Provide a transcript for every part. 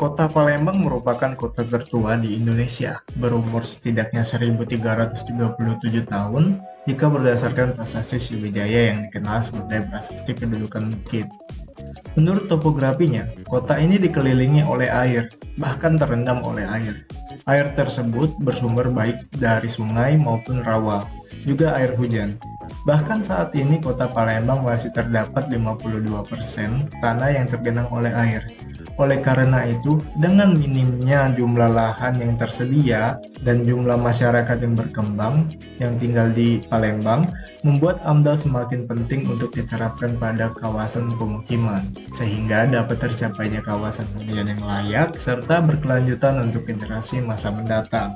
Kota Palembang merupakan kota tertua di Indonesia, berumur setidaknya 1337 tahun jika berdasarkan prasasti Sriwijaya yang dikenal sebagai prasasti kedudukan bukit. Menurut topografinya, kota ini dikelilingi oleh air, bahkan terendam oleh air. Air tersebut bersumber baik dari sungai maupun rawa, juga air hujan. Bahkan saat ini kota Palembang masih terdapat 52% tanah yang tergenang oleh air. Oleh karena itu, dengan minimnya jumlah lahan yang tersedia dan jumlah masyarakat yang berkembang yang tinggal di Palembang, membuat AMDAL semakin penting untuk diterapkan pada kawasan pemukiman, sehingga dapat tercapainya kawasan hunian yang layak serta berkelanjutan untuk generasi masa mendatang.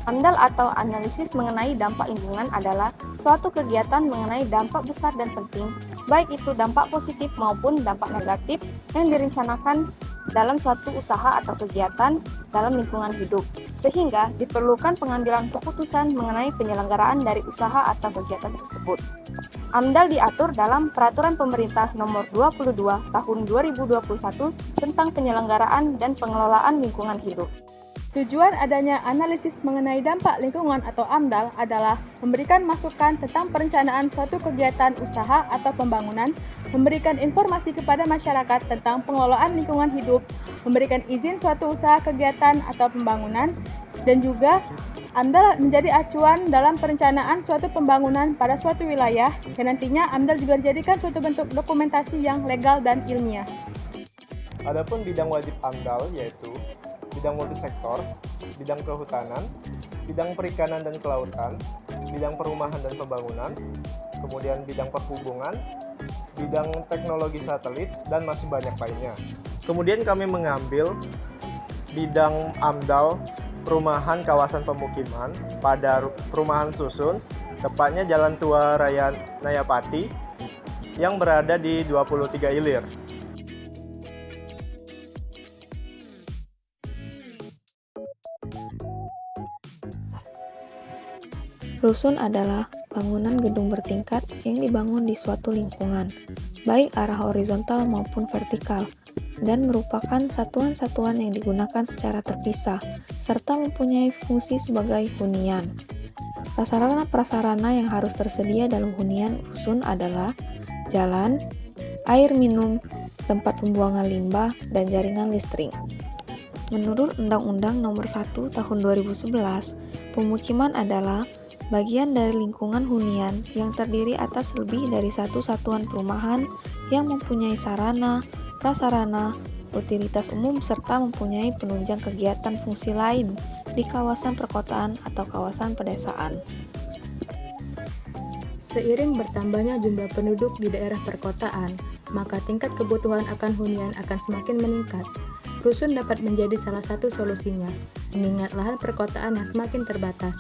AMDAL atau analisis mengenai dampak lingkungan adalah suatu kegiatan mengenai dampak besar dan penting, baik itu dampak positif maupun dampak negatif yang direncanakan dalam suatu usaha atau kegiatan dalam lingkungan hidup, sehingga diperlukan pengambilan keputusan mengenai penyelenggaraan dari usaha atau kegiatan tersebut. AMDAL diatur dalam Peraturan Pemerintah Nomor 22 Tahun 2021 tentang penyelenggaraan dan pengelolaan lingkungan hidup. Tujuan adanya analisis mengenai dampak lingkungan atau AMDAL adalah memberikan masukan tentang perencanaan suatu kegiatan usaha atau pembangunan, memberikan informasi kepada masyarakat tentang pengelolaan lingkungan hidup, memberikan izin suatu usaha kegiatan atau pembangunan, dan juga AMDAL menjadi acuan dalam perencanaan suatu pembangunan pada suatu wilayah, dan nantinya AMDAL juga dijadikan suatu bentuk dokumentasi yang legal dan ilmiah. Adapun bidang wajib AMDAL yaitu bidang multisektor, bidang kehutanan, bidang perikanan dan kelautan, bidang perumahan dan pembangunan, kemudian bidang perhubungan, bidang teknologi satelit, dan masih banyak lainnya. Kemudian kami mengambil bidang AMDAL perumahan kawasan pemukiman pada perumahan susun, tepatnya Jalan Tua Raya Nayapati, yang berada di 23 Ilir. Rusun adalah bangunan gedung bertingkat yang dibangun di suatu lingkungan, baik arah horizontal maupun vertikal, dan merupakan satuan-satuan yang digunakan secara terpisah, serta mempunyai fungsi sebagai hunian. Prasarana-prasarana yang harus tersedia dalam hunian rusun adalah jalan, air minum, tempat pembuangan limbah, dan jaringan listrik. Menurut Undang-Undang Nomor 1 Tahun 2011, pemukiman adalah bagian dari lingkungan hunian yang terdiri atas lebih dari satu satuan perumahan yang mempunyai sarana, prasarana, utilitas umum serta mempunyai penunjang kegiatan fungsi lain di kawasan perkotaan atau kawasan pedesaan. Seiring bertambahnya jumlah penduduk di daerah perkotaan, maka tingkat kebutuhan akan hunian akan semakin meningkat. Rusun dapat menjadi salah satu solusinya, mengingat lahan perkotaan yang semakin terbatas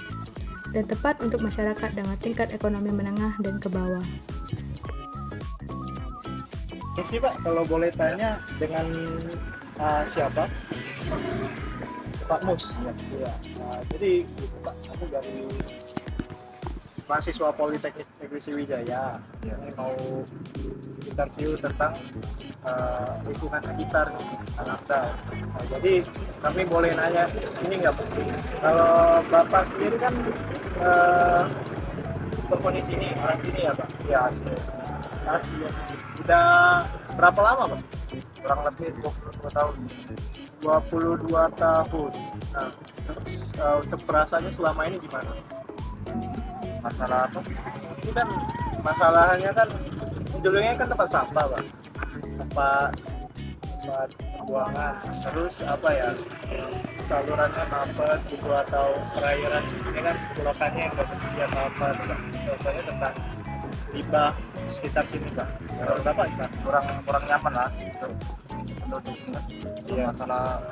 dan tepat untuk masyarakat dengan tingkat ekonomi menengah dan ke bawah. Ini sih Pak, kalau boleh tanya dengan siapa? Pak Mus. Ya. Jadi gitu, Pak, aku dari mahasiswa Politeknik Negeri Sriwijaya. Ini mau interview tentang lingkungan sekitar AMDAL. Jadi kami boleh nanya ini nggak Pak? Kalau Bapak sendiri kan berhuni sini, orang sini ya Pak? Ya, pasti ya. Udah berapa lama Pak? Kurang lebih 22 tahun. 22 tahun. Nah, terus untuk perasaannya selama ini gimana? Masalah apa? Ini kan masalahnya kan dulunya kan tempat sampah Pak. Tempat pembuangan, terus apa ya, salurannya mampet gitu atau perairan ini kan selokannya yang nggak bersih atau apa, contohnya tentang limbah sekitar sini Pak. Menurut Bapak kurang nyaman lah gitu. Iya, masalah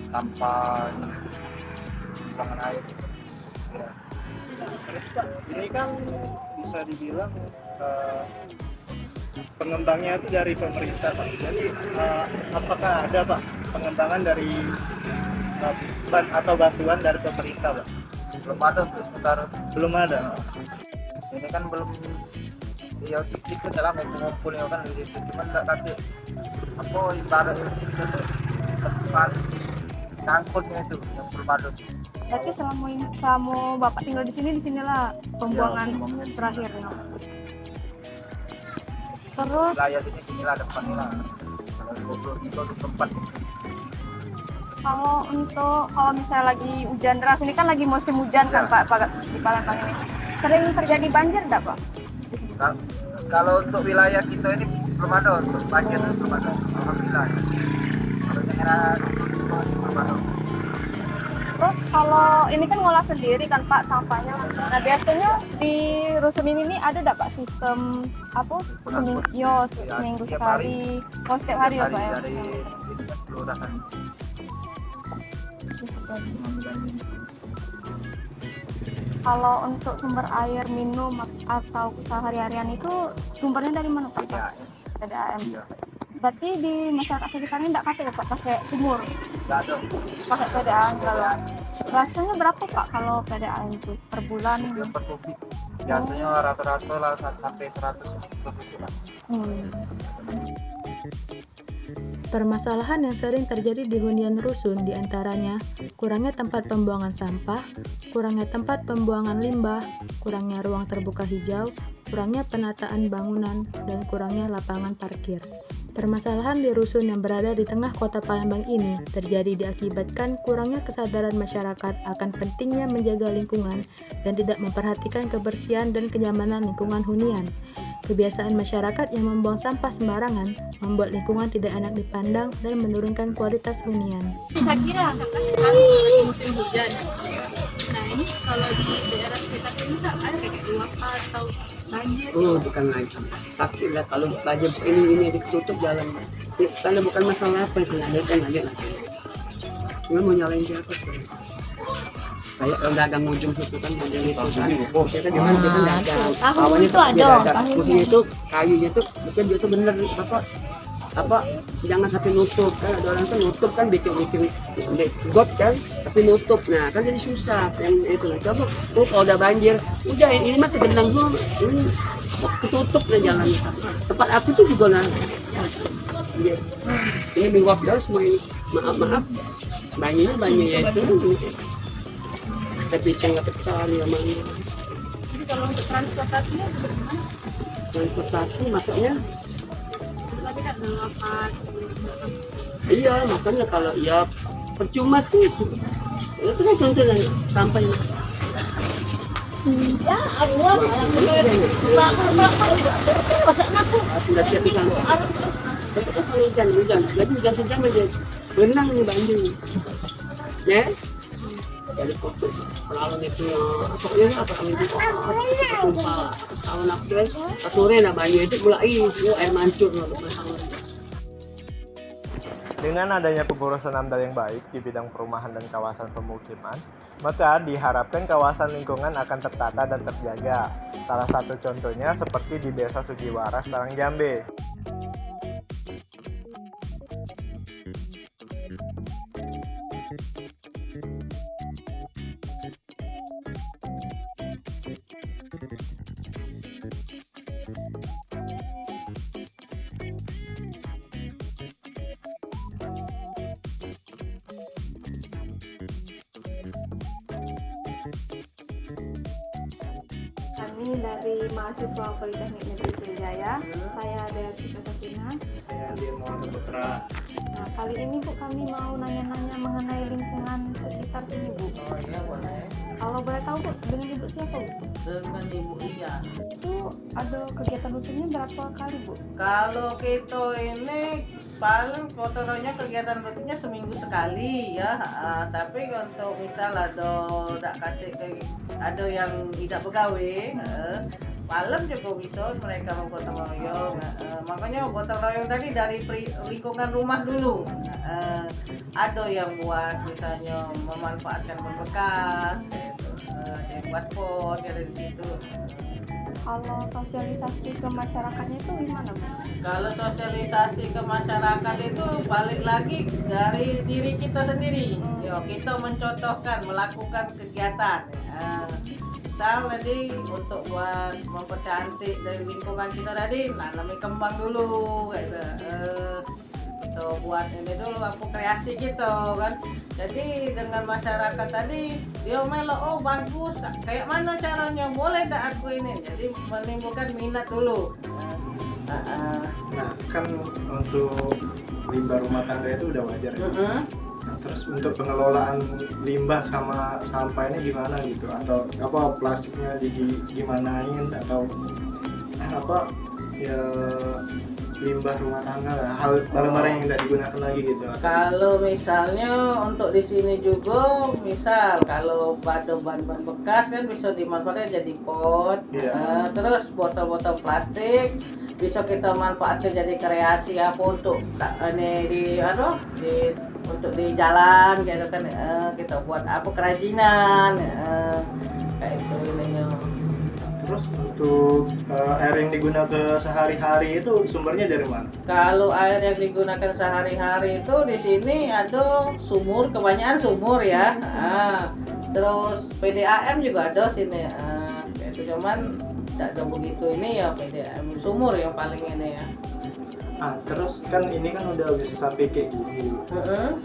sampah, buangan air. Ya. Terus Pak, ini kan bisa dibilang pengembangnya itu dari pemerintah Pak. Jadi apakah ada Pak pengembangan dari atau bantuan dari pemerintah Pak? Belum ada untuk sementara. Belum ada. Ini kan belum iya itu dalam ngumpulnya kan di situ cuman nggak tapi apa ibarat itu tempat cangkutnya itu yang berbalut. Berarti selama Bapak tinggal di sinilah pembuangan terakhir. Terus Wilayah sinilah depannya lah. Kalau 20 kilo 24. kalau misalnya lagi hujan deras, ini kan lagi musim hujan kan Pak di Palembang ini. Sering terjadi banjir enggak Pak? Kalau untuk wilayah kita ini belum ada untuk banjir, belum ada. Alhamdulillah. Kalau daerah belum ada. Terus kalau ini kan ngolah sendiri kan Pak sampahnya. Nah biasanya di rusun ini ada enggak Pak sistem seminggu Setiap sekali? Oh setiap hari ya Pak ya? Dari kelurahan. Kalau untuk sumber air minum atau keseharian itu sumbernya dari mana Pak? Ya, PDAM. iya. Berarti di masyarakat sekitarnya enggak pakai ya Pak pakai sumur? Nggak ada. Pakai PDAM kalau. Rasanya berapa Pak kalau PDAM itu per bulan? Per kubik. Biasanya rata-rata lah sampai 100 per kubik lah. Permasalahan yang sering terjadi di hunian rusun diantaranya kurangnya tempat pembuangan sampah, kurangnya tempat pembuangan limbah, kurangnya ruang terbuka hijau, kurangnya penataan bangunan, dan kurangnya lapangan parkir. Permasalahan di rusun yang berada di tengah kota Palembang ini terjadi diakibatkan kurangnya kesadaran masyarakat akan pentingnya menjaga lingkungan dan tidak memperhatikan kebersihan dan kenyamanan lingkungan hunian. Kebiasaan masyarakat yang membuang sampah sembarangan membuat lingkungan tidak enak dipandang dan menurunkan kualitas hunian. Saya kira kan lagi musim hujan. Nah ini kalau di daerah sekitar ini nggak ada kayak luapan atau banjir? Oh bukan lagi saksi lah kalau banjir ini aja ketutup jalan. Kalau bukan masalah apa itu ada kan ada lah. Cuma mau nyalain siapa? Kayak kalau dagang ujung situ kan ada itu kan. Maksudnya kan jangan kita dagang. Awalnya tuh ada. Maksudnya itu kayunya tuh maksudnya dia tuh bener apa jangan sampai nutup kan ada orang kan nutup kan bikin got kan tapi nutup nah kan jadi susah yang itu coba kalau udah banjir udah ini mah tergenang semua ini ketutup lah jalan tempat aku tuh juga lah ini menguap dah semua ini maaf banyak itu tapi nggak pecah nih mana. Jadi kalau untuk transportasinya bagaimana? Transportasi maksudnya Tapi kan luapan. iya makanya kalau ya percuma sih itu kan contohnya sampahnya Ya Allah, sudah siap ikan hujan jadi hujan sejam aja berenang nih banjir ya jadi kotor kalau itu pokoknya apa kami itu tumpah kalau nak pas sore lah banjir itu mulai air mancur loh. Dengan adanya pengurusan AMDAL yang baik di bidang perumahan dan kawasan pemukiman, maka diharapkan kawasan lingkungan akan tertata dan terjaga. Salah satu contohnya seperti di Desa Sugiwaras, Tarang Jambe. Kami dari mahasiswa Politeknik Negeri Sriwijaya, saya Dersika Safina. Saya Dirmawan Saputra. Nah, kali ini Bu kami mau nanya-nanya mengenai lingkungan sekitar sini Bu. Oh iya boleh. Kalau boleh tahu Bu, dengan Ibu siapa Bu? Dengan Ibu Iya. Itu ada kegiatan rutinnya berapa kali Bu? Kalau kita ini paling fotonya kegiatan rutinnya seminggu sekali ya. Tapi untuk misal ada yang tidak pegawai, malam juga bisa mereka menggotong royong. Makanya gotong royong tadi dari lingkungan rumah dulu. Ada yang buat misalnya memanfaatkan ban bekas, gitu. Ada yang buat pot dari situ. Kalau sosialisasi ke masyarakatnya itu gimana Bu? Kalau sosialisasi ke masyarakat itu balik lagi dari diri kita sendiri. Yo, kita mencontohkan, melakukan kegiatan. misal tadi untuk buat mempercantik dari lingkungan kita tadi nanami kembang dulu gitu. Atau buat ini dulu aku kreasi gitu kan. Jadi dengan masyarakat tadi dia melok, oh bagus, kayak mana caranya, boleh tak aku ini, jadi menimbulkan minat dulu. Nah, kan untuk limbah rumah tangga itu udah wajar ya. Nah, terus untuk pengelolaan limbah sama sampah ini gimana gitu? Atau apa plastiknya gimanain atau apa ya, limbah rumah tangga lah, hal barang-barang yang tidak digunakan lagi gitu. Kalau misalnya untuk di sini juga, misal kalau ban-ban bekas kan bisa dimanfaatkan jadi pot. Terus botol-botol plastik bisa kita manfaatkan jadi kreasi apa untuk ini untuk di jalan gitu kan, kita buat apa kerajinan kayak itu ininya. Terus untuk air yang digunakan sehari-hari itu sumbernya dari mana? Kalau air yang digunakan sehari-hari itu di sini ada sumur, kebanyakan sumur ya. Terus PDAM juga ada sini. Itu cuman tidak ada begitu ini ya, PDAM sumur yang paling ini ya. Terus kan ini kan udah bisa sampai kayak gini.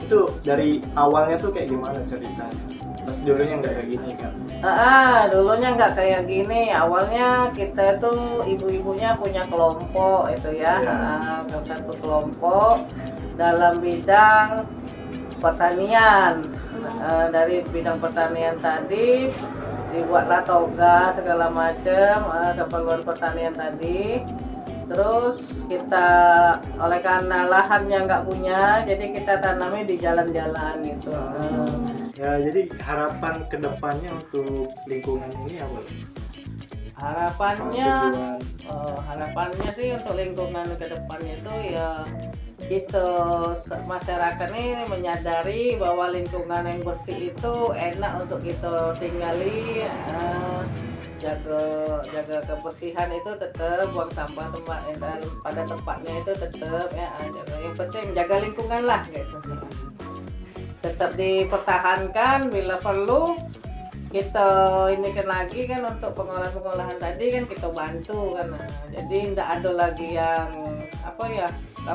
Itu dari awalnya tuh kayak gimana ceritanya? Pas dulunya nggak kayak gini kan? Dulunya nggak kayak gini. Awalnya kita tuh ibu-ibunya punya kelompok itu ya, satu kelompok dalam bidang pertanian. Dari bidang pertanian tadi dibuatlah toga segala macam, keperluan pertanian tadi. Terus kita oleh karena lahannya nggak punya, jadi kita tanamnya di jalan-jalan gitu. Ya, jadi harapan kedepannya untuk lingkungan ini apa? Harapannya sih untuk lingkungan kedepannya itu ya kita masyarakat ini menyadari bahwa lingkungan yang bersih itu enak untuk kita tinggali. Jaga kebersihan itu tetap, buang sampah dan pada tempatnya itu tetap ya. Yang penting jaga lingkungan lah gitu. Tetap dipertahankan, bila perlu kita ini kan lagi kan untuk pengolahan tadi kan kita bantu kan. Jadi tidak ada lagi yang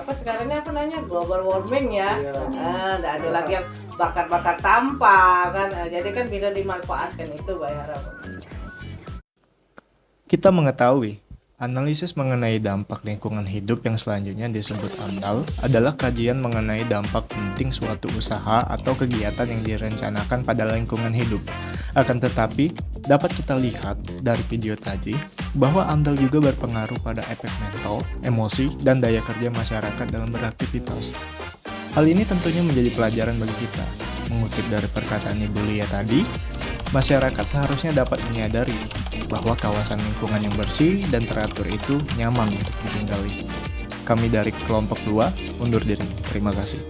sekarangnya global warming ya. Tidak ada lagi yang bakar-bakar sampah kan. Jadi kan bisa dimanfaatkan itu harapan. Kita mengetahui, analisis mengenai dampak lingkungan hidup yang selanjutnya disebut AMDAL adalah kajian mengenai dampak penting suatu usaha atau kegiatan yang direncanakan pada lingkungan hidup. Akan tetapi, dapat kita lihat dari video tadi bahwa AMDAL juga berpengaruh pada efek mental, emosi, dan daya kerja masyarakat dalam beraktivitas. Hal ini tentunya menjadi pelajaran bagi kita. Mengutip dari perkataan Ibu Lia tadi, masyarakat seharusnya dapat menyadari bahwa kawasan lingkungan yang bersih dan teratur itu nyaman untuk ditinggali. Kami dari kelompok 2 undur diri. Terima kasih.